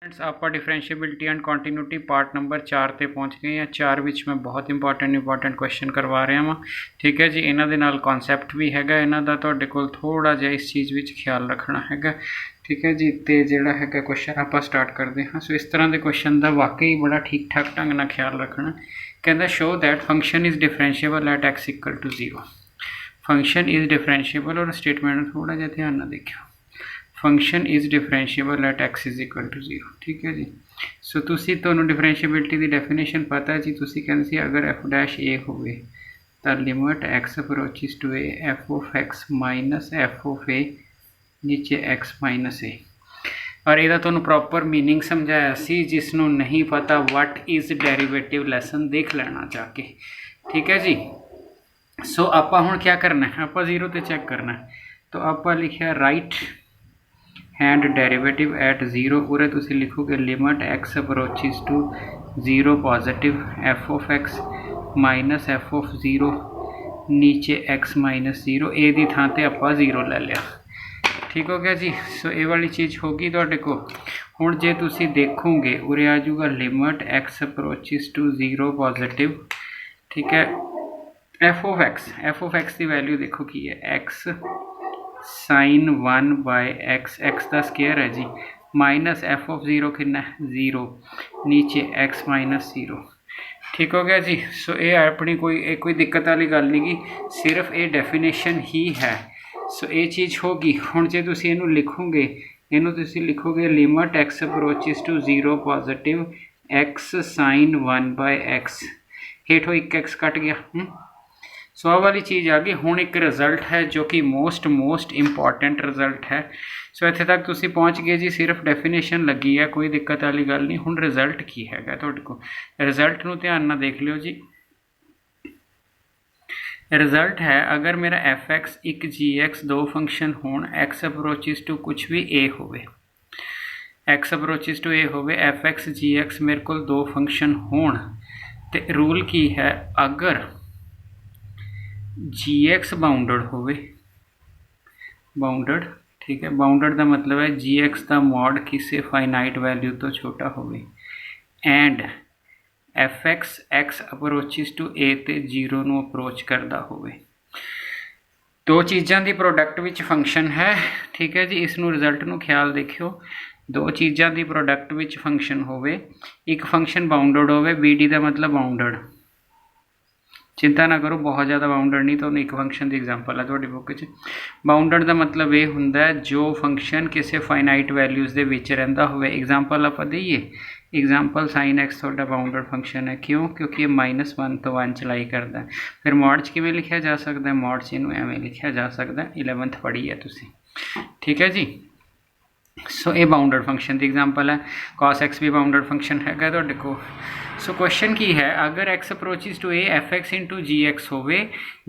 Friends आप differentiability and continuity part number 4 ਤੇ पहुँच गए हैं। 4 ਵਿੱਚ मैं बहुत इंपॉर्टेंट क्वेश्चन करवा रहा हाँ। ठीक है जी, इन्हों के नाल कॉन्सैप्ट भी हैगा, इन्हों का तुहाडे कोल थोड़ा जिहा इस चीज़ में ख्याल रखना हैगा। ठीक है जी, तो जिहड़ा हैगा क्वेश्चन आप स्टार्ट करते हैं। सो इस तरह के क्वेश्चन का वाकई बड़ा ठीक ठाक ढंग नाल ख्याल रखना। कहता show that function is differentiable at x equal to 0। Function is differentiable और स्टेटमेंट थोड़ा जिहा ध्यान नाल देखियो। Function is differentiable at x is equal to 0। ठीक है जी। सो तुहानू डिफरेंशिएबिलिटी की डेफिनेशन पता है जी। तुसी कहंदे सी अगर एफ डैश ए होवे तां limit x approaches to A F of x minus F of A नीचे x माइनस ए। और यदा तुहानू प्रॉपर मीनिंग समझाया सी, जिसनू नहीं पता वट इज़ डेरिवेटिव लैसन देख लेना जाके। ठीक है जी। सो आपां हुण क्या करना है, आपां 0 ते चेक करना है। तो आपां लिखिया राइट हैंड डेरिवेटिव एट 0। उरे तुसी लिखोगे limit x approaches to 0 positive f of x minus F of 0 नीचे x माइनस 0। ए दी थां ते आपां 0 ले लिया। ठीक हो गया जी। सो ये वाली चीज़ होगी तुहाडे को। हुण जे तुसी देखोगे उरे आ जाऊगा limit x approaches to 0 positive. ठीक है, एफ ऑफ एक्स की वैल्यू देखो की है x sine 1 by X, X का स्केयर है जी, माइनस एफ ऑफ 0 कितना है 0 नीचे x माइनस 0। ठीक हो गया जी। सो ये अपनी कोई दिक्कत वाली गल नहीं गी, सिर्फ ये डेफिनेशन ही है। सो ये चीज़ होगी। हुण जे तुसीं इहनूं लिखोगे, इहनूं तुसीं लिखोगे limit x approaches to 0 positive x sine 1 by X, हेठों एक x कट गया। सो आह वाली चीज़ आ गई। हुण एक रिजल्ट है जो कि मोस्ट इंपॉर्टेंट रिजल्ट है। सो इत्थे तक तुसी पहुँच गए जी, सिर्फ डेफिनेशन लगी है, कोई दिक्कत वाली गल नहीं। हुण रिजल्ट की हैगा तुहाडे कोल, रिजल्ट नूं ध्यान नाल देख लिओ जी। रिजल्ट है अगर मेरा एफ एक्स एक जी एक्स दो फंक्शन होण, एक्स अप्रोचिज टू कुछ भी ए होवे, एक्स अप्रोचिज टू ए होवे, एफ एक्स जी एक्स मेरे को दो फंक्शन होण, ते रूल की है अगर जी एक्स बाउंडड होवे, बाउंडड, ठीक है, बाउंडड का मतलब है जी एक्स का मॉड किसी फाइनाइट वैल्यू तो छोटा होवे, and F X X approaches to A ते 0 नूं अप्रोच करता होवे। दो चीज़ों की प्रोडक्ट विच फंक्शन है। ठीक है जी, इसनूं रिजल्ट नूं ख्याल देखियो। दो चीज़ों की प्रोडक्ट विच फंक्शन होवे, एक फंक्शन बाउंडड होवे, बी डी का मतलब बाउंडड, चिंता ना करो बहुत ज़्यादा बाउंडड नहीं, तो एक फंक्शन की एग्जाम्पल है थोड़ी बुक च। बाउंडड का मतलब ये होंदा है जो फंक्शन किसी फाइनाइट वैल्यूज़ के विच रहिंदा होवे। एग्जाम्पल आप दईए, एग्जाम्पल साइन एक्स थोड़ा बाउंडड फंक्शन है, क्यों? क्योंकि ये -1 तो 1 चलाई करता है। फिर मॉड च किवें लिखा जा सकता है, मॉड च इनूं एवें लिखा जा सकता है, 11th पढ़ी है तुसीं। ठीक है जी। सो ये बाउंडड फंक्शन की एग्जाम्पल है। कॉस एक्स भी बाउंडड फंक्शन है तुहाडे कोल। सो क्वेश्चन की है अगर X approaches to A F X into G X होवे,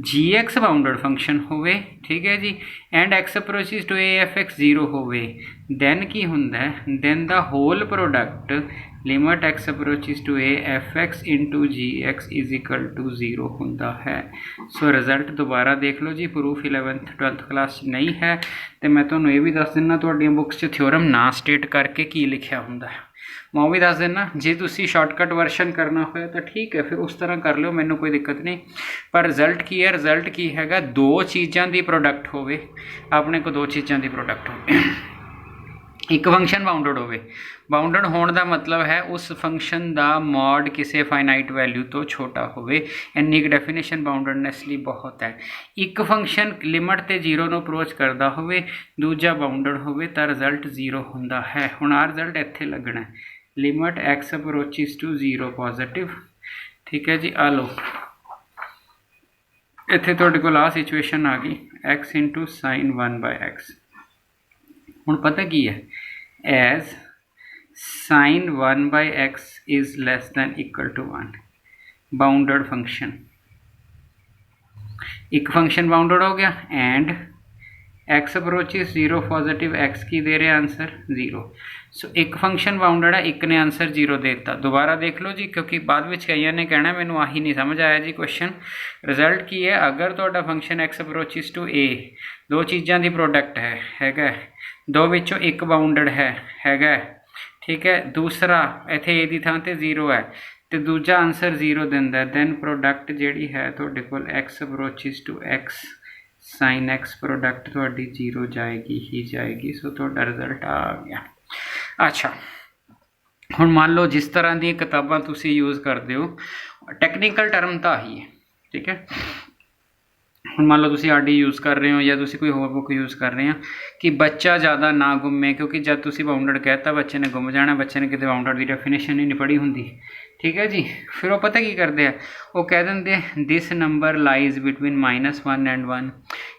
जी एक्स बाउंडड फंक्शन होवे, ठीक है जी, and x approaches to A F X 0 होवे, दैन की हुंदा है, then the whole product limit x approaches to A F X into G X is equal to 0 होंदा है। सो रिजल्ट दोबारा देख लो जी, प्रूफ 11th 12th क्लास नहीं है, तो मैं तुहानूं ये भी दस दिना तुहाडीआं बुक्स च थ्योरम ना स्टेट करके की लिखिया हुंदा है, मैं भी दस देना। जे तुसी शॉर्टकट वर्शन करना हो तो ठीक है, फिर उस तरह कर लो, मैनू कोई दिक्कत नहीं। पर रिजल्ट की है, रिजल्ट की हैगा दो चीज़ों की प्रोडक्ट होवे, अपने को दो चीज़ों की प्रोडक्ट हो, एक फंक्शन बाउंडड होवे। बाउंडड होने का मतलब है उस फंक्शन का मॉड किसी फाइनाइट वैल्यू तो छोटा होवे। इन्नी एक डेफिनेशन बाउंडडनेस लिए बहुत है। एक फंक्शन लिमिट ते 0 नूं अप्रोच करता होवे, दूजा बाउंडड होवे, तो रिजल्ट 0 होंदा है। हुण आ रिजल्ट इत्थे लगना है, limit x approaches to 0 positive. ठीक है जी, आ लो इत्थे तुहाडे कोल आ सिचुएशन आ गई, x into sine 1 by x. हुण पता की है, as sine 1 by x is less than equal to 1, bounded function, एक फंक्शन बाउंडड हो गया, and x approaches 0 positive, x की दे रहे आंसर 0। सो एक फंक्शन बाउंडड है, एक ने आंसर 0 दे दिता। दोबारा देख लो जी, क्योंकि बाद में कई ने कहना मैनू आही नहीं समझ आया जी क्वेश्चन। रिजल्ट की है अगर तुहाडा फंक्शन एक्स अप्रोचिज टू ए, दो चीज़ों की प्रोडक्ट है, दो विचों एक बाउंडड है, ठीक है। दूसरा इत्थे ए दी थां ते 0 है तो दूजा आंसर 0 दिंदा, दैन प्रोडक्ट जिहड़ी है तुहाडे कोल X approaches to X sine X product तुहाडी 0 जाएगी ही जाएगी। सो तुहाडा रिजल्ट आ गया। अच्छा हुण मान लो जिस तरह दी किताबां तुसीं यूज़ करदे हो, टैक्नीकल टर्म तो ही है, ठीक है। ਹੁਣ ਮੰਨ ਲਓ ਤੁਸੀਂ ਆਰਡੀ ਯੂज़ ਕਰ ਰਹੇ ਹੋ ਜਾਂ ਤੁਸੀਂ ਕੋਈ ਹੋਰ ਬੁੱਕ ਯੂज़ ਕਰ ਰਹੇ ਹੋ ਕਿ ਬੱਚਾ ਜ਼ਿਆਦਾ ਨਾ ਗੁੰਮੇ, ਕਿਉਂਕਿ ਜਦ ਤੁਸੀਂ ਬਾਉਂਡਡ ਕਹਿਤਾ ਬੱਚੇ ਨੇ ਗੁੰਮ ਜਾਣਾ, ਬੱਚੇ ਨੇ ਕਿਤੇ ਬਾਉਂਡਡ ਦੀ ਡੈਫੀਨੇਸ਼ਨ ਹੀ ਨਹੀਂ ਪੜ੍ਹੀ ਹੁੰਦੀ, ठीक है जी। फिर वो पता की करते हैं, वो कह देंगे this number lies between -1 and 1,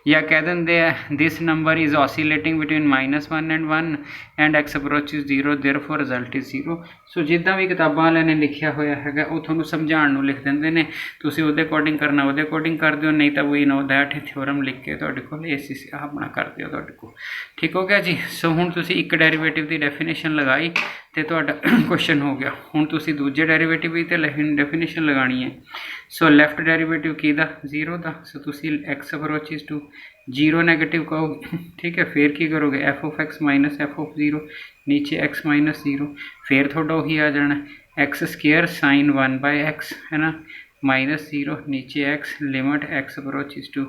या कह देंगे this number is oscillating between -1 and 1 and x approach is 0 therefore result is 0। सो जिद्दां भी किताबां वालिਆਂ ने लिखिया होया हैगा वो तुहानूं समझाउण नूं लिख दिंदे ने, तुसीं ਉਹਦੇ अकॉर्डिंग करना ਉਹਦੇ अकॉर्डिंग कर दिओ, नहीं तो वी नो दैट थ्योरम लिख के तुहाडे कोल इस अपना कर दिओ तुहाडे कोल, ठीक हो गया जी। सो हुण तुसीं एक डेरीवेटिव की डेफिनेशन लगाई तो तुहाडा क्वेश्चन हो गया। हुण तुसीं दूजे डेरीवेटिव भी तो डेफिनेशन लगानी है। सो लैफ्ट डेरीवेटिव की 0 का, सो तुसीं एक्स अप्रोचिज टू 0 नैगेटिव कहोगे, ठीक है। फिर की करोगे F of x minus F of 0, नीचे एक्स माइनस 0, फिर थोड़ा वही आ जाना एक्स स्क्वेयर साइन 1/x है ना, माइनस 0, नीचे X, limit x approaches to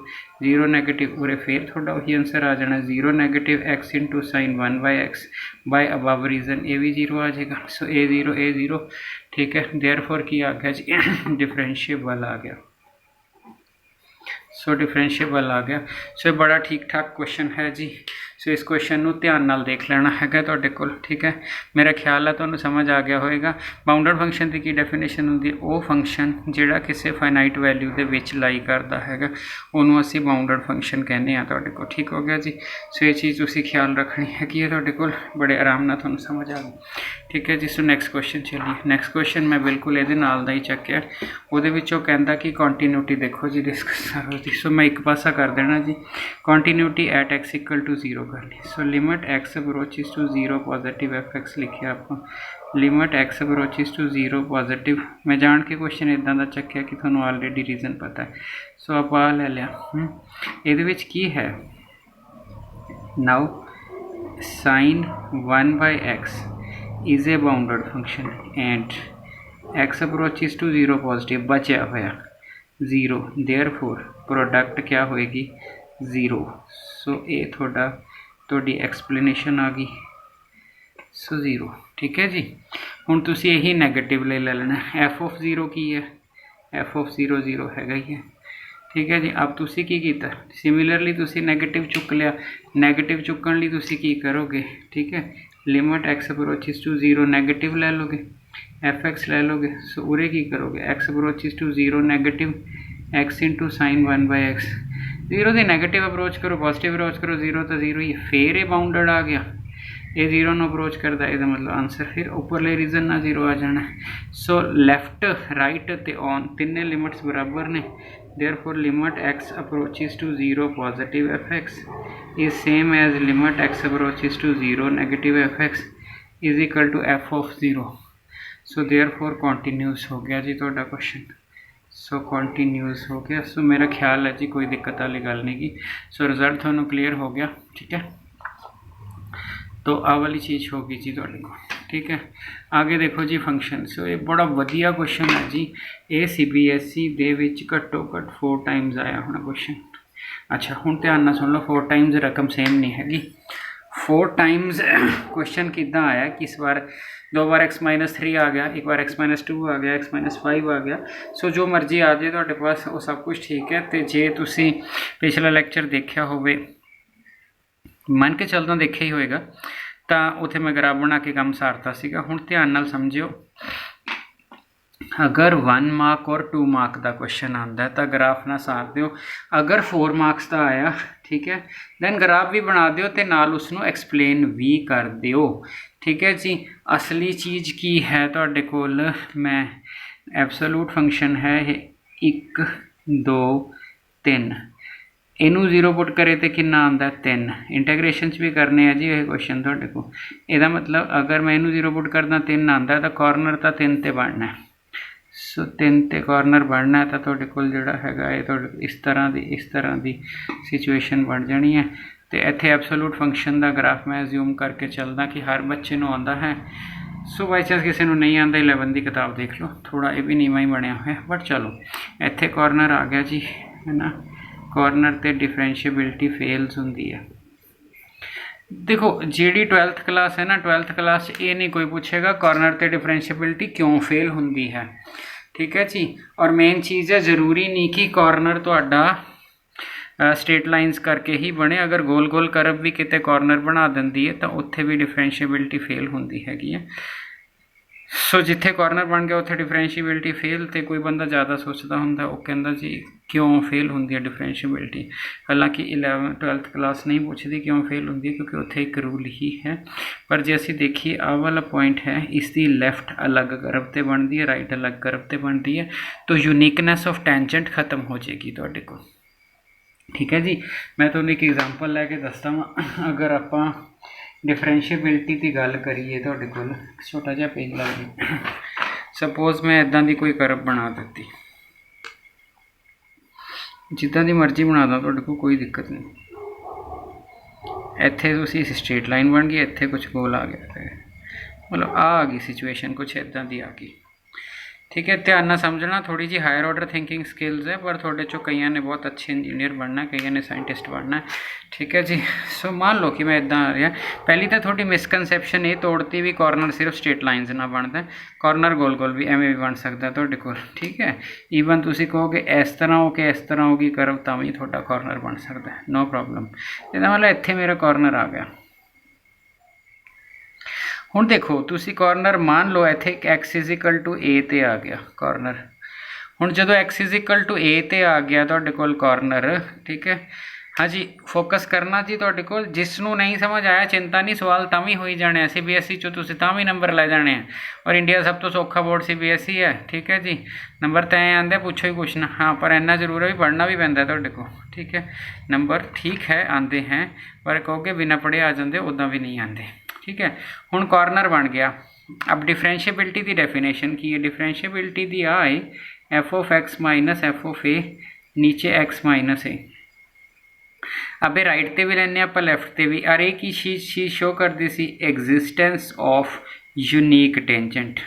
0 negative, और फिर थोड़ा वही आंसर आ जाना 0 negative x into sine 1/x by above reason, ए भी 0 आ जाएगा। सो ए 0, ठीक है। देयरफॉर की आ गया जी डिफरेंशिएबल आ गया। सो डिफरेंशिएबल आ गया। सो ये बड़ा ठीक ठाक क्वेश्चन है जी। सो इस क्वेश्चन नूं ध्यान नाल देख लेना हैगा तुहाडे कोल, ठीक है। मेरा ख्याल है तुहानूं समझ आ गया होएगा। बाउंडड फंक्शन की की डेफिनेशन होंदी है, वो फंक्शन जिहड़ा किसी फाइनाइट वैल्यू दे विच लाई करदा हैगा उहनूं असीं बाउंडड फंक्शन कहने आ तुहाडे कोल, ठीक हो गया जी। सो ये चीज़ तुसीं ख्याल रखनी है कि तुहाडे कोल बड़े आराम नाल तुहानूं समझ आ गई, ठीक है जी। सो नैक्सट क्वेश्चन चलिए। नैक्सट क्वेश्चन मैं बिल्कुल इहदे नाल दा ही चक्किया, उहदे विचों कहंदा कि कॉन्टीन्यूटी देखो जी डिस्कस करो जी। सो मैं एक पासा कर देना जी, continuity at X equal to 0 करनी। So limit x approaches to 0 positive F X लिखे आपको, limit x approaches to 0 positive. मैं जान के क्वेश्चन इदां दा चक्किया कि तुहानूं ऑलरेडी रीजन पता है। सो आप आ ले लिया, इहदे विच की है now sine 1/x is a bounded function and x approaches to 0 positive बचा होया 0, देयरफॉर प्रोडक्ट क्या होएगी 0। सो ये थोड़ी एक्सप्लेनेशन आ गई। सो 0, ठीक है जी। हुण तुसीं यही नैगेटिव ले लेना, एफ ऑफ 0 की है, एफ ऑफ 0 0 हैगा ही है, ठीक है जी। अब तुसीं की कीता, सिमिलरली तुसीं नैगेटिव चुक लिया, नैगेटिव चुकण लई तुसीं की करोगे, ठीक है। Limit x approaches to 0 negative ले लोगे, एफ एक्स ले लोगे। सो उरे की करोगे x approaches to 0 negative x into sine 1/x, 0 की नैगेटिव अप्रोच करो, पॉजिटिव अप्रोच करो, 0 तो 0 ही, फिर ये बाउंडड आ गया, ये 0 नूं अप्रोच करता है, मतलब आंसर फिर उपरले रीजन ना 0 आ जाना। सो लैफ्ट राइट ते ऑन तिन्ने लिमिट्स बराबर ने, therefore limit x approaches to 0 positive F x is same as limit x approaches to 0 negative f x is equal to f of 0। So therefore continuous हो गया जी तुहाडा क्वेश्चन। सो continuous हो गया। सो मेरा ख्याल है जी कोई दिक्कत वाली गल नहीं की। सो रिजल्ट थोड़ा क्लीयर हो गया, ठीक है। तो आ वाली चीज़ होगी जी तुहाडे को, ठीक है। आगे देखो जी फंक्शन। सो ये बड़ा वधिया क्वेश्चन है जी, ये CBSE दे विच घट्टो घट्ट 4 टाइम्स आया होना क्वेश्चन। अच्छा हुण ध्यान नाल सुन लो, 4 टाइम्स रकम सेम नहीं हैगी। 4 टाइम्स क्वेश्चन किद्दां आया कि इस बार 2 बार x-3 आ गया, एक बार x-2 आ गया, x-5 आ गया। सो जो मर्जी आ जाए तुहाडे पास वो सब कुछ ठीक है। तो जे तुसी पिछला लैक्चर देखिया होवे, मन के चलदा देखिया ही होएगा, तो उत्थे मैं ग्राफ बना के काम सारता सीगा। हुण ध्यान नाल समझियो, अगर 1 मार्क और 2 मार्क का क्वेश्चन आता है तो ग्राफ ना सार दियो। अगर 4 मार्क्स का आया, ठीक है, दैन ग्राफ भी बना दियो ते नाल उसनू एक्सप्लेन भी कर दियो, ठीक है जी। असली चीज़ की है तुहाडे कोल, मैं एब्सोलूट फंक्शन है 1 2 3, इनू 0 पुट करे तो कितना आता है 3। इंटैग्रेशन भी करने हैं जी ये क्वेश्चन तुहाडे को। इसका मतलब अगर मैं इनू 0 पुट करदा 3 आता है तो कॉर्नर तो 3 ते बनना है। सो 3 ते कॉर्नर बनना है तो तुहाडे कोल जिहड़ा हैगा ये तुहाडे इस तरह दी सिचुएशन बन जानी है। तो इत्थे एब्सोलूट फंक्शन का ग्राफ मैं अज्यूम करके चलदा कि हर बच्चे नूं आंदा है सो बाई चांस किसी को नहीं आता 11 की किताब देख लो, थोड़ा ये भी नीवा ही बनया हुआ है, बट चलो इत्थे कॉर्नर आ गया जी, है ना। कॉर्नर ते डिफरेंशिएबिलिटी फेल्स होंदी है। देखो जी 12th क्लास है ना, 12th क्लास ये नहीं कोई पूछेगा कॉर्नर ते डिफरेंशिएबिलिटी क्यों फेल होंदी है, ठीक है जी। और मेन चीज़ है, ज़रूरी नहीं कि कॉर्नर तुहाडा स्ट्रेट लाइनस करके ही बने, अगर गोल गोल करव भी किते कॉर्नर बना देंदी है तो उत्थे भी डिफरेंशिएबिलिटी फेल होंदी हैगी है। सो जिथे कॉर्नर बन गया उत्थे डिफरेंशिएबिलिटी फेल, तो कोई बंदा ज़्यादा सोचता होंदा वो कहंदा जी क्यों फेल होंदी है डिफरेंशिएबिलिटी। हालांकि 12th क्लास नहीं पूछती क्यों फेल होंदी है, क्योंकि उत्थे एक रूल ही है। पर जे असीं देखिए आ वाला पॉइंट है, इसकी लैफ्ट अलग करव ते बनती है, राइट अलग करव ते बनती है, तो यूनीकनेस ऑफ टेंजेंट खत्म हो जाएगी तुहाडे कोल, ठीक है जी। मैं तुहानूं एक एग्जाम्पल लैके दसदा वां। अगर आपां डिफरेंशिएबिलिटी की गल करिए, तुहाडे कोल छोटा जिहा पेज ला दी, सपोज मैं इदां दी कोई करव बना दी, जिद्दां दी मर्जी बना दा, तुहाडे कोल कोई दिक्कत नहीं। इत्थे तुसीं स्ट्रेट लाइन बन गई, इत्थे कुछ गोल आ गया, मतलब आ गई सिचुएशन कुछ इदां दी आ गई, ठीक है। ध्यान ना समझना, थोड़ी जी हायर ऑर्डर थिंकिंग स्किल्स है, पर थोड़े चो कई ने बहुत अच्छे इंजीनियर बनना है, कई ने साइंटिस्ट बनना है, ठीक है जी। सो मान लो कि मैं इदा आ रहा, पहली तो थोड़ी मिसकनसैप्शन ये तोड़ती भी कॉर्नर सिर्फ स्ट्रेट लाइनस ना बनता, कॉर्नर गोल गोल भी एवं भी बन सकता है तुहाडे कोल, ठीक है। ईवन तुसीं कहोगे इस तरह हो के इस तरह होगी करव, तां भी तुहाडा कॉर्नर बन सकता है, नो प्रॉब्लम। इहदा मतलब इत्थे मेरा कॉर्नर आ गया। हुण देखो तुसी कॉर्नर मान लो इत्थे x is equal to A ते आ गया कॉर्नर। हुण जदों x is equal to A ते आ गया तुहाडे कोल कॉर्नर, ठीक है। हाँ जी, फोकस करना जी तुहाडे कोल। जिसनों नहीं समझ आया चिंता नहीं, सवाल तां भी होई जाने, CBSE चो तुसीं तां भी नंबर लै जाने हैं, और इंडिया सब तो सौखा बोर्ड CBSE है, ठीक है जी। नंबर तो ऐ आंदे पूछो ही कुछ ना, हाँ पर इन्ना जरूर है भी पढ़ना भी पैंदा तुहाडे कोल, ठीक है। नंबर ठीक है आते हैं, पर कहोगे बिना पढ़े आ जाते, उदा भी नहीं आते, ठीक है। हुण कॉर्नर बन गया। अब डिफरेंशिएबिलिटी की डेफिनेशन की है, डिफरेंशिएबिलिटी दी आए f(x माइनस f(a) नीचे x माइनस ए। अब ये राइट ते भी लेने आप लैफ्ट ते भी, और एक ही चीज़ शो करती सी एग्जिस्टेंस ऑफ यूनीक टेंजेंट,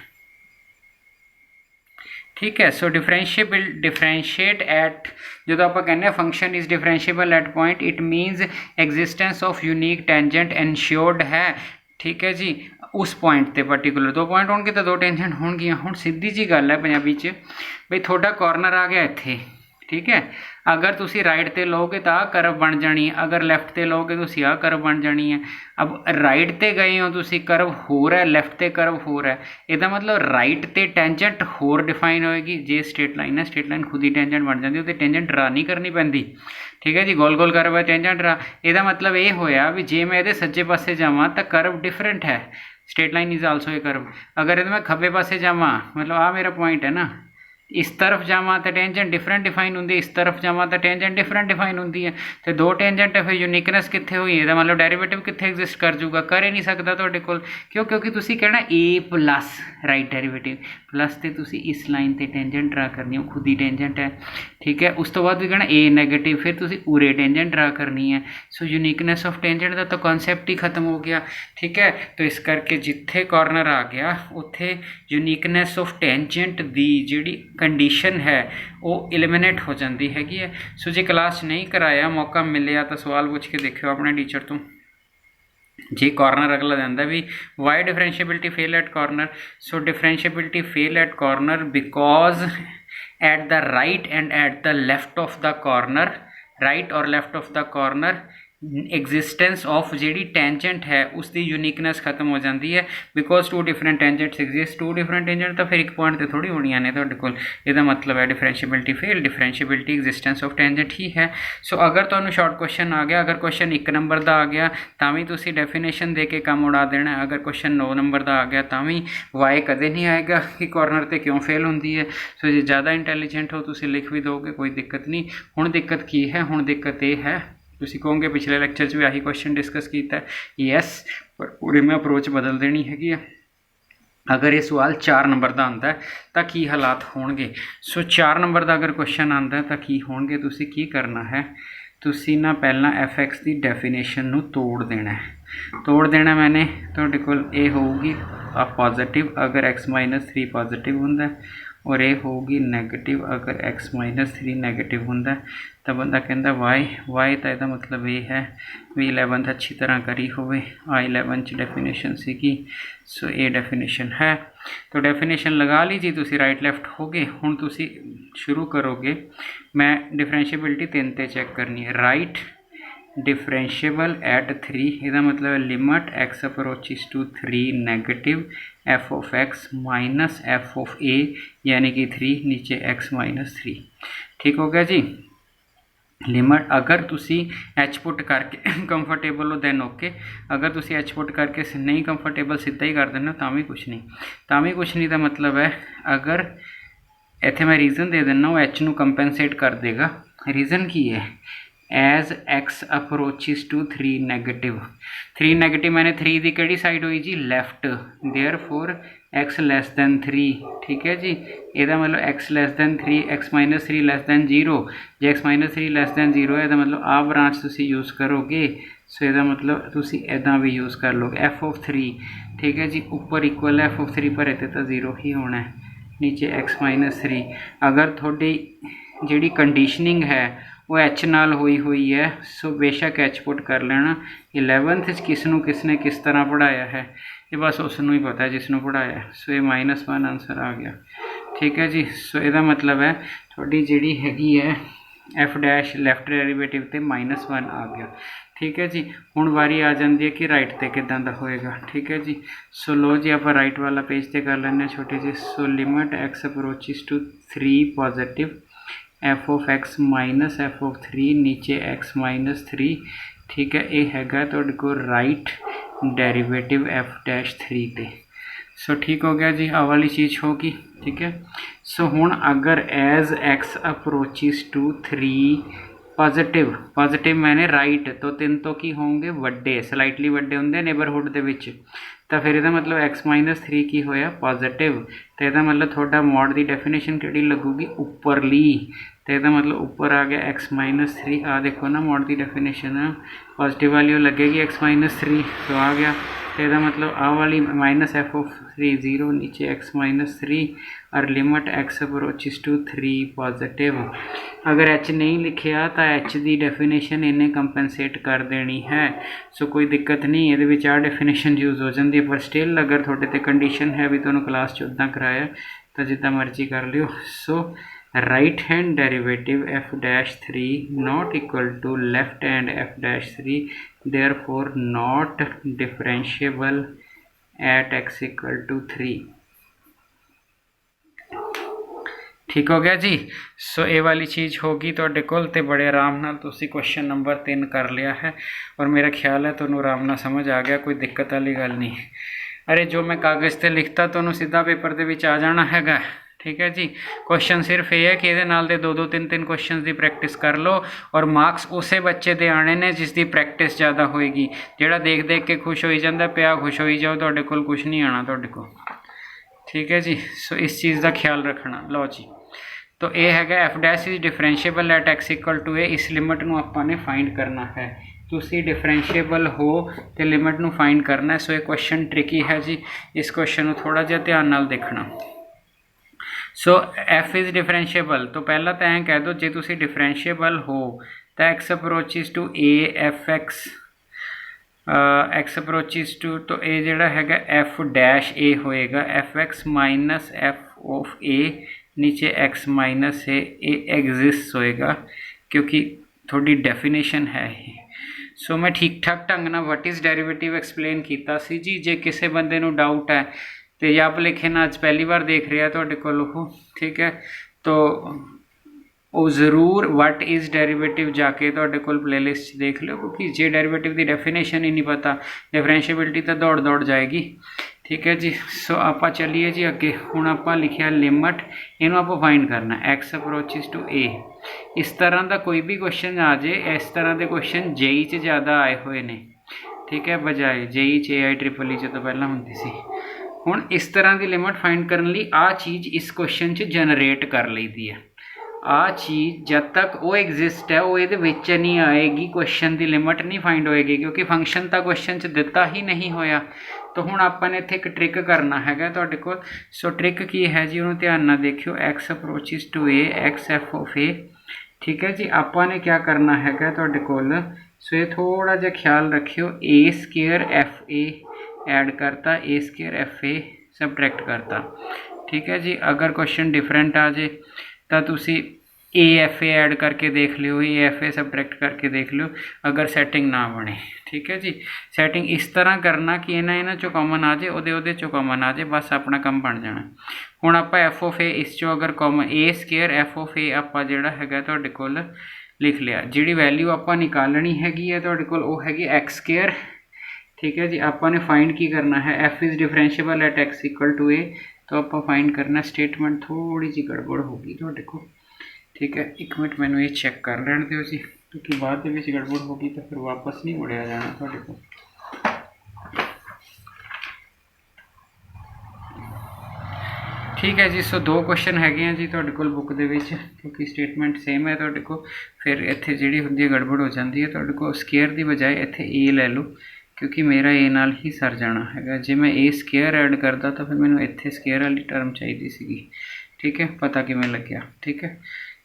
ठीक है। सो डिफरेंशिएट एट, जो आप कहने function is differentiable eight point, it मीनस existence of unique tangent एनश्योर्ड है, ठीक है जी। उस पॉइंट ते पर्टिकुलर दो पॉइंट होंगे तो दो टेंजेंट होंगे। हुण सीधी जी गल है पंजाबी च, बई थोड़ा कॉर्नर आ गया इत्थे, ठीक है। अगर तुसी राइट ते लोगे तो आ करव बन जानी है, अगर लैफ्ट ते लोगे तो आ करव बन जानी है। अब राइट ते गए हो तुसी, करव हो रहा है, लैफ्ट ते करव हो रहा है, इसका मतलब राइट ते टेंजेंट होर डिफाइन होएगी। जे स्ट्रेट लाइन है, स्ट्रेट लाइन खुद ही टेंजेंट बन जाती है, तो टेंजेंट ड्रा नहीं करनी पैंदी, ठीक है जी। गोल गोल करव है टेंजेंट ड्रा, इसका मतलब ये होया भी जे मैं ये सज्जे पासे जावां तो करव डिफरेंट है, straight line is also a curve. अगर ये मैं खब्बे पासे जावां, मतलब आ मेरा पॉइंट है ना, इस तरफ जावां तो टेंजेंट डिफरेंट डिफाइन होंगी, इस तरफ जावां तो टेंजेंट डिफरेंट डिफाइन होंगी है। तो दो टेंजेंट है, फिर यूनीकनेस कितने हुई है, मतलब डेरिवेटिव कितने एग्जिस्ट कर जूगा, कर ही नहीं सकता तुहाडे कोल, क्यों? क्योंकि तुसी कहना ए प्लस राइट डेरिवेटिव प्लस ते तुसी इस लाइन ते टेंजेंट ड्रा करनी, वो खुद ही टेंजेंट है, ठीक है। उस तो बाद भी कहना ए नैगेटिव, फिर तुसी उरे टेंजेंट ड्रा करनी है। सो यूनीकनेस ऑफ टेंजेंट का तो कॉन्सैप्ट ही खत्म हो गया, ठीक है। तो इस करके जिथे कॉर्नर आ गया उत्थे यूनीकनेस ऑफ टेंजेंट दी जिहड़ी कंडीशन है वो एलिमिनेट हो जाती हैगी है। सो जे क्लास नहीं कराया, मौका मिले तो सवाल पूछ के देखियो अपने टीचर तो, जी कॉर्नर अगला देंदा भी why differentiability fail at corner. So differentiability fail at corner because at the right end at the left of the corner, right और left of the corner existence of जी टेंजेंट है उसकी uniqueness खत्म हो जाती है, because two different tangents exist. Two different tangent तो फिर एक पॉइंट से थोड़ी होनियां ने तुहाडे कोल, इसदा मतलब है differentiability fail, differentiability existence of tangent ही है। सो अगर तुहानूं शॉर्ट क्वेश्चन आ गया, अगर क्वेश्चन 1 नंबर का आ गया तां भी तुसीं डेफिनेशन दे के काम उड़ा देना, अगर क्वेश्चन 9 नंबर का आ गया तां भी वाई कदे नहीं आएगा कि कॉर्नर ते क्यों फेल होंदी है। सो जे ज़्यादा इंटैलीजेंट हो तुसीं लिख भी दोगे, कोई दिक्कत नहीं। हुण दिक्कत की है, हुण दिक्कत ये है, तुसीं कहोगे पिछले लैक्चर भी आही क्वेश्चन डिस्कस किया, यस, पर पूरे में अप्रोच बदल देनी हैगी है। अगर ये सवाल 4 नंबर का आता है तो की हालात होणगे। सो 4 नंबर का अगर क्वेश्चन आता है तो की होणगे, तुसीं की करना है, तुसीं ना पहला fx की डेफिनेशन नूं तोड़ देना है। तोड़ देना मैंने, ਤੁਹਾਡੇ ਕੋਲ ਇਹ ਹੋਊਗੀ ਆ पॉजिटिव अगर x-3 पॉजिटिव ਹੁੰਦਾ और ये होगी नैगेटिव अगर x-3 नैगेटिव होंगे। तो बंदा कहता वाई तो यदा मतलब ये है भी 11th अच्छी तरह करी होवे। आ 11 डेफिनेशन सी, सो ये डेफिनेशन है। तो डेफिनेशन लगा लीजिए, तुसी राइट लैफ्ट हो गए। हुण तुसी शुरू करोगे, मैं डिफरेंशिएबिलिटी 3 ते चैक करनी है। राइट डिफरेंशिएबल एट 3, इसका मतलब limit x approaches to 3 negative f of x minus f of a यानी कि 3 नीचे x माइनस 3। ठीक हो गया जी। लिमिट अगर तुसी एच पुट करके कंफर्टेबल हो दैन ओके, अगर तुसी एच पुट करके नहीं कंफर्टेबल सीधा ही कर देना तो भी कुछ नहीं, का मतलब है अगर इत्थे मैं रीजन दे देना वो एच नू कंपेंसेट कर देगा। रीजन की है as x approaches to 3 negative, 3 negative मैंने 3 की केड़ी साइड हुई जी left, therefore x less than 3। ठीक है जी, यदा मतलब x less than 3 x minus 3 less than 0, जो x माइनस 3 लैस दैन 0 है, मतलब आ ब्रांच तुसी यूज़ करोगे। सो यदा मतलब तुसी इदा भी यूज़ कर लोगे f ऑफ 3। ठीक है जी, ऊपर इक्वल f ऑफ 3 भरे तो 0 ही होना है, नीचे x माइनस 3। अगर थोड़ी जी कंडीशनिंग है वो एच नाल हुई है, सो बेशक एच पुट कर लेना। 11th किसने किस तरह पढ़ाया है ये बस उसनों ही पता है जिसनों पढ़ाया है। सो ये -1 आंसर आ गया। ठीक है जी, सो यदा मतलब है थोड़ी जी हैगी है एफ डैश लैफ्ट डेरीवेटिव ते -1 आ गया। ठीक है जी, हुण वारी आ जाती है कि राइट ते किदां दा होएगा। ठीक है जी, सो लो जी आप राइट वाला पेज ते कर लें छोटे जी। So limit x approaches to 3 positive f of x minus f of 3 नीचे x माइनस 3। ठीक है, ये हैगा तुहाडे कोल राइट डेरीवेटिव f डैश 3 ते। सो ठीक हो गया जी, आ वाली चीज़ होगी। ठीक है, सो हुण अगर as x approaches to 3 positive मैंने राइट तो 3 तो की होंगे वड्डे, स्लाइटली वड्डे होंगे नेबरहुड दे विच, तो फिर यदा मतलब x माइनस 3 की होया पॉजिटिव, तो यदा मतलब थोड़ा मॉड की डेफिनेशन केड़ी लगूगी उपरली, तो यदा मतलब ऊपर आ गया x माइनस 3। आ देखो ना मॉड की डेफिनेशन पॉजिटिव वाली लगेगी x माइनस 3, तो आ गया। तो यदा मतलब आ वाली माइनस f ऑफ 3 0 नीचे x माइनस 3 और limit x approaches to 3 positive. अगर h नहीं लिखिया तो h की डेफिनेशन इन्हें कंपनसेट कर देनी है। सो कोई दिक्कत नहीं, ये आ डेफिनेशन यूज़ हो जाती है। पर स्टिल अगर थोड़े ते कंडीशन है भी तुहानूं क्लास 'च उदां कराया तो जिद्दां मर्जी कर लियो। So right hand derivative f dash 3 not equal to left hand f dash 3, therefore not differentiable at x equal to 3। ठीक हो गया जी। सो ये वाली चीज़ होगी तुहाडे कोल ते बड़े आराम नाल तुसी क्वेश्चन नंबर 3 कर लिया है और मेरा ख्याल है तुहानूं आराम नाल समझ आ गया, कोई दिक्कत वाली गल नहीं। अरे जो मैं कागज़ ते लिखता तुहानूं सीधा पेपर दे विच आ जाना हैगा। ठीक है जी, क्वेश्चन सिर्फ ये है कि ये नाल दे 2-2 3-3 क्वेश्चन की प्रैक्टिस कर लो और मार्क्स उसे बच्चे दे आने ने जिसकी प्रैक्टिस ज़्यादा होएगी। जिहड़ा देख देख के खुश होई जांदा पिया खुश होई जाओ, तुहाडे कोल कुछ नहीं आना तुहाडे कोल। ठीक है जी, सो इस चीज़ का ख्याल रखना। लो जी, तो ये हैगा F dash is differentiable at x equal to A. इस लिमिट नूं आपां ने फाइंड करना है। तुसी डिफरेंशिएबल हो तो लिमिट नूं फाइंड करना है। सो ये क्वेश्चन ट्रिकी है जी, इस क्वेश्चन नूं थोड़ा जिहा ध्यान नाल देखना। सो एफ इज़ डिफरेंशिएबल, तो पहला तो ऐ कह दो जे तुसी डिफरेंशिएबल हो तो X approaches to A F X approaches to, तो ये जोड़ा हैगा एफ डैश ए होएगा F X minus F of A नीचे एक्स माइनस ए एग्जिस्ट होएगा क्योंकि थोड़ी डेफिनेशन है। सो मैं ठीक ठाक ढंग ना वट इज़ डेरीवेटिव एक्सप्लेन किया सी जी। जे किसी बंदे नूं डाउट है तो या भुलेखे ना अज पहली बार देख रहा तुहाडे कोल ओह, ठीक है, तो वो जरूर वट इज़ डेरीवेटिव जाके तुहाडे कोल प्लेलिस्ट देख लो, क्योंकि जे डेरीवेटिव की डेफिनेशन ही नहीं पता डिफरेंशिएबिलिटी तो दौड़ दौड़ जाएगी। ठीक है जी, सो आप चलिए जी अगे। हुण आपां लिखिया लिमिट, इनू आप फाइंड करना एक्स अप्रोचिज टू ए। इस तरह का कोई भी क्वेश्चन आ जाए, इस तरह के क्वेश्चन जेई च ज़्यादा आए हुए ने। ठीक है, बजाए जेई AIEEE तो पहला होंदी सी। हुण इस तरह की लिमिट फाइंड करने लिए आ चीज़ इस क्वेश्चन च जनरेट कर ली दी है। आ चीज़ जब तक वो एग्जिस्ट है वो ये विच नहीं आएगी, क्वेश्चन की लिमिट नहीं फाइंड होएगी, क्योंकि फंक्शन तो क्वेश्चन च दिता ही नहीं होया। तो हुण आपां ने इत्थे एक ट्रिक करना है तुहाडे कोल। सो ट्रिक की है जी, उन्होंने ध्यान नाल देखियो। X approaches to A X F of A, ठीक है जी। आपां ने क्या करना है तुहाडे कोल, सो ये थोड़ा जिहा ख्याल रखियो। ए स्केयर एफ ए ऐड करता, ए स्केयर एफ ए सबट्रैक्ट करता, ठीक है जी। अगर क्वेश्चन डिफरेंट आ जाए तो तुसी ए एफ ए ऐड करके देख लियो, ए एफ ए सबट्रैक्ट करके देख लियो, अगर सैटिंग ना बने, ठीक है जी। सैटिंग इस तरह करना कि इन्हां चो कॉमन आ जाए, उहदे चो कॉमन आ जाए, बस अपना काम बन जाना। हुण आपां एफ ऑफ ए इस चो अगर common A square F of A आपां जिहड़ा हैगा तुहाडे कोल लिख लिया। जिहड़ी वैल्यू आपां निकालनी हैगी है तुहाडे कोल वो हैगी एक्स स्केयर, ठीक है जी। आपां ने फाइंड की करना है, F is differentiable at X equal to A, तो आप फाइंड करना। स्टेटमेंट थोड़ी जी गड़बड़ होगी तुहाडे कोल, ठीक है। एक मिनट मैनू ये चेक कर लैण दिओ जी, क्योंकि बाद दे विच गड़बड़ होगी तो फिर वापस नहीं मुड़िया जाना तुहाडे कोल। ठीक है जी। सो दो क्वेश्चन हैगे जी तुहाडे कोल बुक दे विच, क्योंकि स्टेटमेंट सेम है तुहाडे कोल। फिर इत्थे जिहड़ी हुंदी है गड़बड़ हो जाती है तुहाडे कोल। स्केयर की बजाय इत्थे ए लै लो, क्योंकि मेरा ए नाल ही सर जाना है। जे मैं ए स्केयर ऐड करता तो फिर मैनू इत्थे स्केयर वाली टर्म चाहिए सीगी, ठीक है। पता किवें लग्या, ठीक है,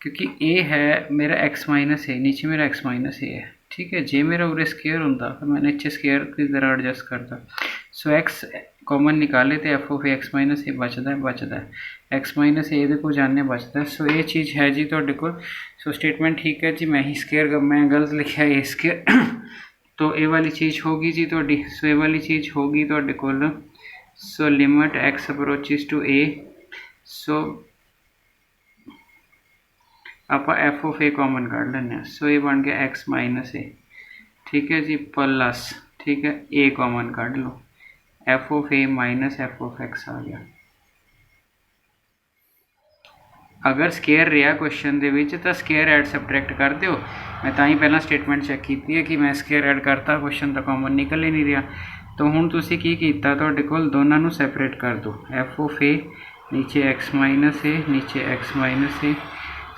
क्योंकि ए है मेरा एक्स माइनस ए, नीचे मेरा एक्स माइनस ए है, ठीक है। जे मेरा उरे स्केयर होंदा फिर मैं नीचे स्केयर की तरह एडजस्ट करता। सो एक्स कॉमन निकाले तो एफ ऑफ एक्स माइनस ए बचता है, एक्स माइनस ए को जाने बचता है। सो ये चीज़ है जी तुहाडे कोल। सो स्टेटमेंट ठीक है जी, मैं ही स्केयर मैं गलत लिखा ए स्केयर तो ये वाली चीज़ होगी जी तुहाडी। सो ये वाली चीज़ होगी तुहाडे कोल। So limit x approaches to A, so आप एफ ऑफ ए कॉमन काढ़ लें। सो ये बन गया एक्स माइनस ए, ठीक है जी, प्लस, ठीक है, ए कॉमन काढ़ लो, F of A minus F of X आ गया। अगर स्केयर रहा क्वेश्चन दे विच तो स्केयर ऐड सबट्रैक्ट कर दिओ। मैं तां ही पहला स्टेटमेंट चैक की है कि मैं स्केयर ऐड करता, क्वेश्चन तो कॉमन निकल ही नहीं रहा। तो हुण तुसीं की कीता, तुहाडे कोल दोनों नूं सैपरेट कर दो। एफ ऑफ ए नीचे एक्स माइनस ए, नीचे x minus A,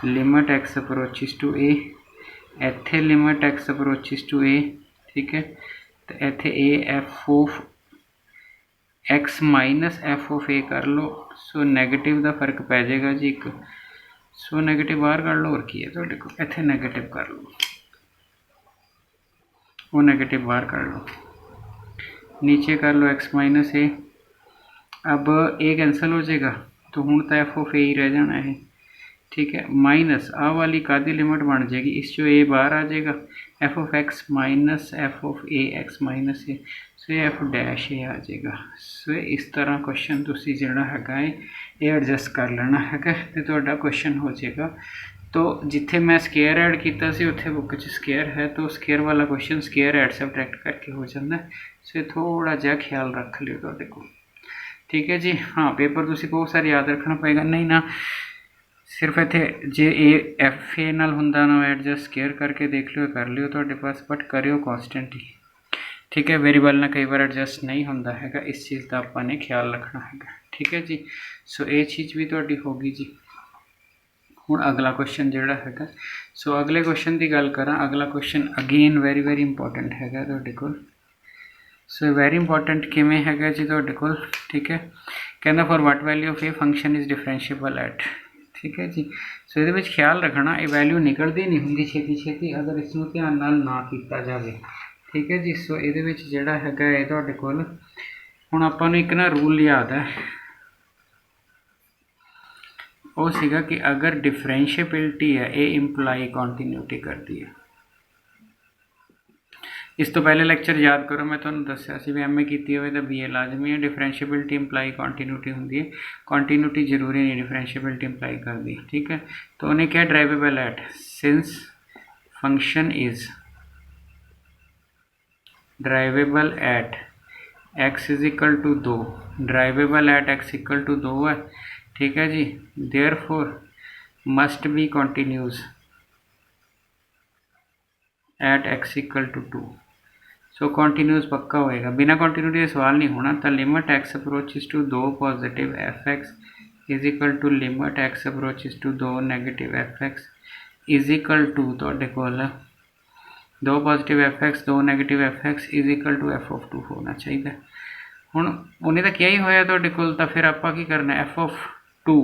limit x approaches to A, इत्थे limit x approaches to A, ठीक है। तो इत्थे ए F of x minus F of A कर लो। सो नैगेटिव का फर्क पै जाएगा जी एक। सो नैगेटिव बाहर कर लो, और की है तुहाडे कोल, इत्थे नैगेटिव कर लो, वो नैगेटिव बाहर कर लो, नीचे कर लो एक्स माइनस ए। अब ए कैंसल हो जाएगा, तो हुण तो एफ ऑफ ए ही रह जाना है, ठीक है। माइनस आ वाली कादी लिमिट बन जाएगी, इस जो ए बाहर आ जाएगा, F of x minus F of A X minus A, so F dash A आ जाएगा। सो इस तरह क्वेश्चन तुसीं जिहड़ा हैगा ये एडजस्ट कर लेना है तो तुहाडा क्वेश्चन हो जाएगा। तो जिथे मैं स्केयर ऐड किया सी उत्थे बुक च स्केयर है, तो स्केयर वाला क्वेश्चन स्केयर ऐड सबट्रैक्ट करके हो जाता है। सो थोड़ा जिहा ख्याल रख लियो तुहाडे कोल, ठीक है जी। हाँ, पेपर तुसीं बहुत सारे याद रखना पएगा, नहीं ना सिर्फ इत्थे जे ए एफ ए नाल हुंदा ना एडजस्ट स्केयर करके देख लियो, कर लियो तुहाडे पास, बट करियो कॉन्स्टेंट ही, ठीक है। वेरीएबल ना कई बार एडजस्ट नहीं होंदा हैगा, इस चीज़ का आपां ने ख्याल रखना हैगा, ठीक है जी। सो ये चीज़ भी तुहाडी होगी जी। हुण अगला क्वेश्चन जिहड़ा हैगा, सो अगले क्वेश्चन की गल करां। अगला क्वेश्चन अगेन वेरी इंपॉर्टेंट हैगा तुहाडे कोल। सो वेरी इंपॉर्टेंट किवें हैगा जी तुहाडे कोल, ठीक है। कहंदा for what value of a function is differentiable at, ठीक है जी। सो ये ख्याल रखना, ये वैल्यू निकलती नहीं होंगी छेती अगर इसनूं ध्यान नाल ना कीता जाए, ठीक है जी। सो ये जिहड़ा हैगा ये तुहाडे कोल हुण आपां नूं एक ना रूल याद है, वो सीगा कि अगर डिफरेंशिएबिलिटी है ये इंप्लाई कॉन्टीन्यूटी करती है। इस तो पहले लेक्चर याद करो, मैं तुहानूं दस्सिया सी भी एम ए कीती होवे तां बी ए लाजमी है। डिफरेंशिएबिलिटी इंप्लाई कॉन्टीन्यूटी होंदी है, कॉन्टीन्यूटी जरूरी नहीं डिफरेंशिएबिलिटी इंप्लाई करती, ठीक है। तो उन्हें क्या derivable at since function is derivable at x is equal to 2, derivable at X equal to 2 है, ठीक है जी। Therefore must be continuous at X equal to 2। So continuous पक्का होएगा, बिना कॉन्टीन्यूटी का सवाल नहीं होना। तो limit x approaches to 2 positive F x is equal to limit x approaches to 2 negative F x is equal to तुहाडे कोल 2 positive F x 2 negative F x is equal to f of 2 होना चाहिए। हुण उन्हें तो क्या ही होया तुहाडे कोल, तो फिर आपां की करना एफ ऑफ 2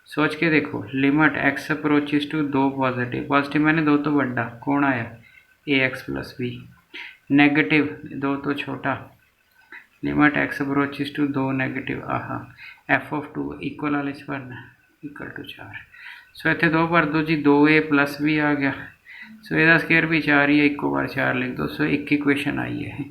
सोच के देखो limit x approaches to 2 positive positive मैंने 2 तो बड़ा कौन आया a x plus b, negative 2 तो छोटा limit x approaches to 2 negative आहा एफ ऑफ 2 इक्वल वाले भरना इक्वल टू 4। सो इतने 2 भर दो जी 2a प्लस भी आ गया। सो इसका स्केयर भी 4 ही है, इक्को बार 4 लिख दो। सो एक इक्वेशन आई है,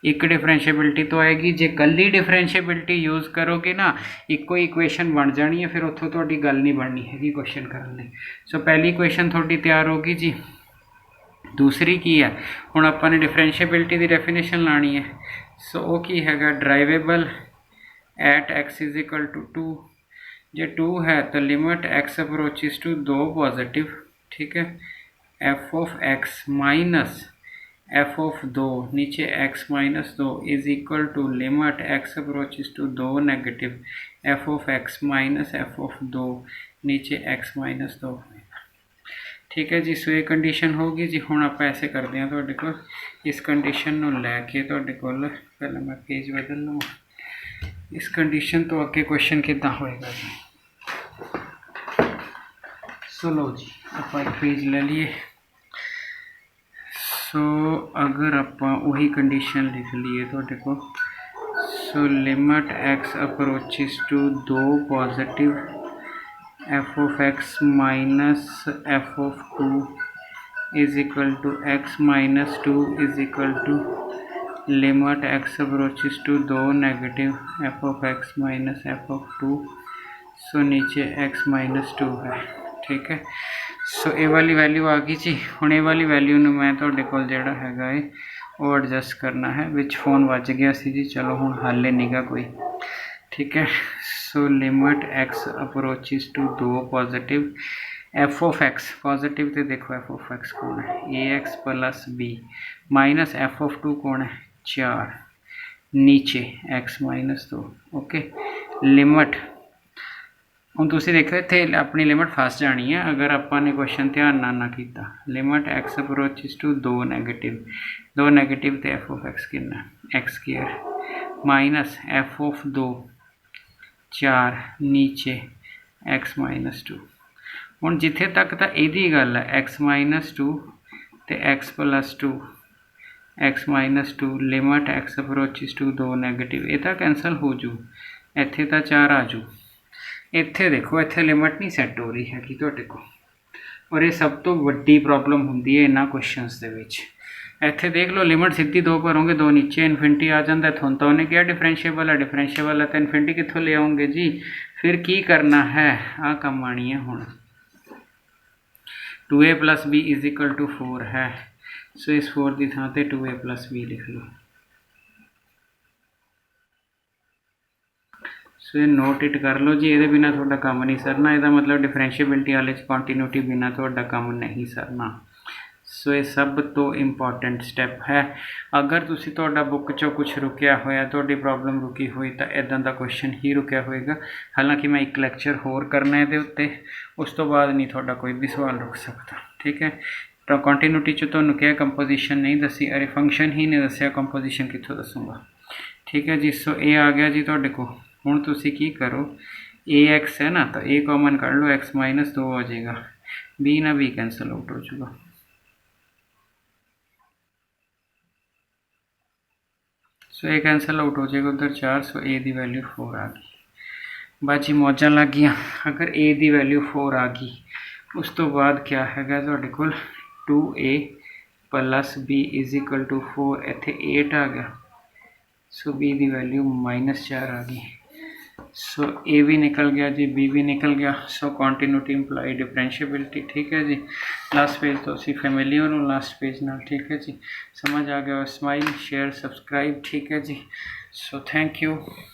एक डिफरेंशिएबिलिटी तो आएगी। जे कल्ली डिफरेंशिएबिलिटी यूज़ करोगे ना इक्को इक्वेशन बन जानी है, फिर उत्थों थोड़ी गल नहीं बननी हैगी क्वेश्चन करने। सो पहली इक्वेशन थोड़ी तैयार होगी जी। दूसरी की है हुण आपां ने डिफरेंशिएबिलिटी की डेफिनेशन लानी है। सो वो की हैगा derivable at x is equal to 2। जे 2 है तो limit x approaches to 2 positive, ठीक है, F of x minus F of 2 नीचे x minus 2 is equal to limit x approaches to 2 negative f of x minus F of 2 नीचे x minus 2। ठीक है जी। सो ये कंडीशन होगी जी। हुण आप ऐसे करते हैं तुहाडे कोल इस कंडीशन नूं लैके तुहाडे कोल पहले मैं पेज बदल लवां। इस कंडीशन तो अगे क्वेश्चन कितना होएगा जी। सो लो जी आप एक पेज ले लिए। सो अगर आप वही कंडीशन लिख लिए तुहाडे कोल, so limit x approaches to 2 positive f of x minus F of 2 is equal to x minus 2 is equal to limit x approaches to 2 negative f of x minus F of 2। So नीचे x minus 2 है, ठीक है। सो ये वाली value आ गई जी। हुण ये वाली वैल्यू नूं मैं तुहाडे कोल जिहड़ा हैगा है वो एडजस्ट करना है। विच फोन वज गया सी जी, चलो हुण हल नहींगा कोई, ठीक है। So limit x approaches to 2 positive f of x positive तो देखो एफ ऑफ एक्स कौन है a x plus b minus F of 2 कौन है 4 नीचे एक्स माइनस 2। ओके लिमिट हुण तुसीं देखो इत्थे अपनी लिमिट फस जानी है अगर आपां ने क्वेश्चन ध्यान ना किया। Limit x approaches to 2 negative तो एफ ऑफ एक्स कितना x square minus F of 2 4 नीचे एक्स माइनस 2। हुण जिथे तक तो यही गल है एक्स माइनस 2 तो x plus 2 x minus 2 limit x approaches to 2 negative ये तो कैंसल हो जू, इत्थे तो 4 आ जू। इत्थे देखो इत्थे लिमिट नहीं सैट हो रही हैगी तुहाडे कोल, और ये सब तो वड्डी प्रॉब्लम हुंदी है इन्हां क्वेश्चनस दे विच। इत्थे देख लो लिमिट सीधी 2 भरोगे 2 नीचे इन्फिनिटी आ जाता है। थोन तो उन्हें क्या डिफरेंशिएबल है तो इन्फिनिटी कित्थों ले आओगे जी। फिर की करना है आ कम आनी है हुण 2a plus b is equal to 4 है। सो इस 4 की थां ते 2a प्लस बी लिख लो। सो ये नोट इट कर लो जी। ये बिना थोड़ा काम नहीं सरना, यदा मतलब डिफरेंशिएबिलिटी वाले कॉन्टीन्यूटी बिना थोड़ा काम नहीं सरना। सो ये सब तो इंपॉर्टेंट स्टैप है। अगर तुसी थोड़ा बुक चो कुछ रुकिया होया थोड़ी प्रॉब्लम रुकी हुई तो इदां दा क्वेश्चन ही रुकिया होएगा। हालांकि मैं एक लैक्चर होर करना है दे उत्ते, उस तो बाद नहीं थोड़ा कोई भी सवाल रुक सकता, ठीक है। तो कॉन्टीन्यूटी चो तुहानूं क्या कंपोजिशन नहीं दसी, अरे फंक्शन ही नहीं दसिया, कंपोजिशन कित्थों दसूँगा, ठीक है जी। सो ये आ गया जी तुहाडे को। हुण तुसी की करो ए एक्स है ना तो ए कॉमन कर लो, एक्स माइनस 2 हो जाएगा, बी ना बी कैंसल आउट हो जाएगा। सो ए कैंसल आउट हो जाएगा उधर 4। सो ए की वैल्यू 4 आ गई। बाजी मौजा लग गई। अगर ए की वैल्यू 4 आ गई उस तो बाद क्या है तुहाडे कोल 2a plus b is equal to 4 इत्थे 8 आ गया। सो बी की वैल्यू -4 आ गई। सो ए भी निकल गया जी, बी भी निकल गया। सो कॉन्टीन्यूटी इंप्लाई डिफरेंशिएबिलिटी, ठीक है जी। लास्ट पेज तो उसी फैमिलियर हो लास्ट पेज ना, ठीक है जी। समझ आ गया। स्माइल शेयर सब्सक्राइब, ठीक है जी। So thank you.